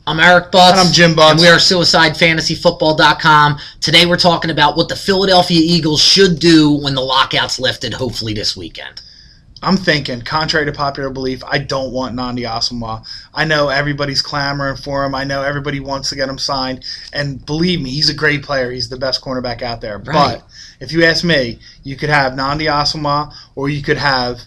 I'm Eric Butts. And I'm Jim Butts. And we are SuicideFantasyFootball.com. Today we're talking about what the Philadelphia Eagles should do when the lockout's lifted, hopefully this weekend. I'm thinking, contrary to popular belief, I don't want Nnamdi Asomugha. I know everybody's clamoring for him. I know everybody wants to get him signed. And believe me, he's a great player. He's the best cornerback out there. Right. But if you ask me, you could have Nnamdi Asomugha, or you could have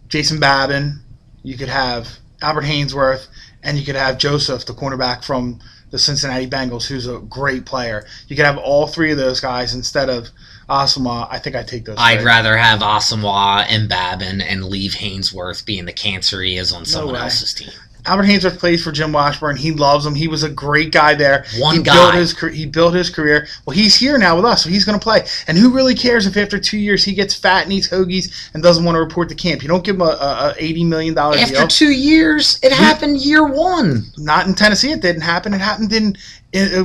Jason Babin, you could have Albert Haynesworth, and you could have Joseph, the cornerback from the Cincinnati Bengals, who's a great player. You could have all three of those guys instead of Asomugha. I think I'd take those. I'd rather have Asomugha and Babin and leave Haynesworth being the cancer he is on someone else's team. Albert Haynesworth plays for Jim Washburn. He loves him. He was a great guy there. He built his career. Well, he's here now with us, so he's going to play. And who really cares if after 2 years he gets fat and eats hoagies and doesn't want to report to camp? You don't give him a $80 million deal. After 2 years, it happened year one. Not in Tennessee. It didn't happen. It happened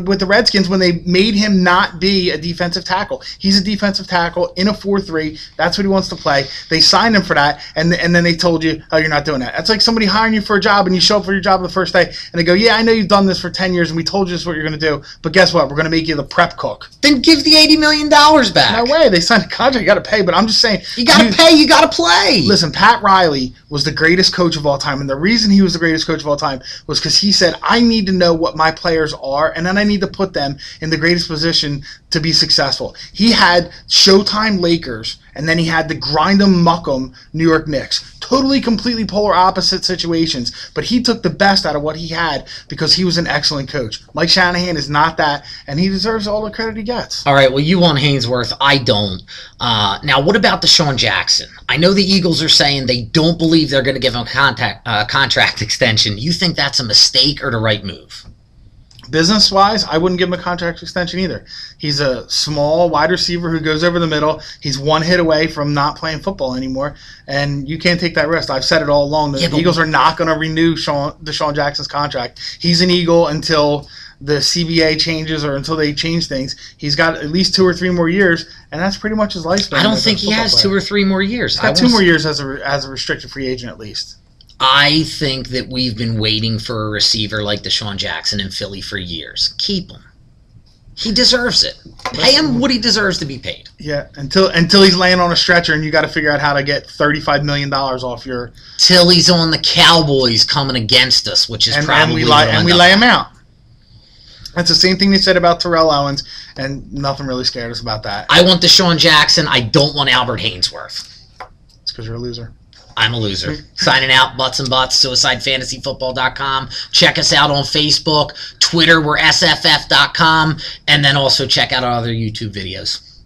with the Redskins when they made him not be a defensive tackle. He's a defensive tackle in a 4-3. That's what he wants to play. They signed him for that, and then they told you, oh, you're not doing that. That's like somebody hiring you for a job, and you show up for your job the first day, and they go, yeah, I know you've done this for 10 years, and we told you this is what you're going to do, but guess what? We're going to make you the prep cook. Then give the $80 million back. No way. They signed a contract. You got to pay, but I'm just saying. You got to pay. You got to play. Listen, Pat Riley was the greatest coach of all time, and the reason he was the greatest coach of all time was because he said, I need to know what my players are, and then I need to put them in the greatest position to be successful. He had Showtime Lakers, and then he had the grind 'em muck 'em New York Knicks. Totally, completely polar opposite situations, but he took the best out of what he had because he was an excellent coach. Mike Shanahan is not that, and he deserves all the credit he gets. All right, well, you want Haynesworth. I don't. Now, what about Deshaun Jackson? I know the Eagles are saying they don't believe they're going to give him a contract extension. You think that's a mistake or the right move? Business-wise, I wouldn't give him a contract extension either. He's a small wide receiver who goes over the middle. He's one hit away from not playing football anymore, and you can't take that risk. I've said it all along. The Eagles are not going to renew Deshaun Jackson's contract. He's an Eagle until the CBA changes or until they change things. He's got at least 2 or 3 more years, and that's pretty much his lifespan. I don't think he has 2 or 3 more years. He's got 2 more years as a restricted free agent at least. I think that we've been waiting for a receiver like Deshaun Jackson in Philly for years. Keep him. He deserves it. Pay him what he deserves to be paid. Yeah, until he's laying on a stretcher and you got to figure out how to get $35 million off your... Till he's on the Cowboys coming against us, which is probably... And we lay him out. That's the same thing they said about Terrell Owens, and nothing really scared us about that. I want Deshaun Jackson. I don't want Albert Haynesworth. It's because you're a loser. I'm a loser. Signing out, Butts and Butts, SuicideFantasyFootball.com. Check us out on Facebook, Twitter, we're SFF.com, and then also check out our other YouTube videos.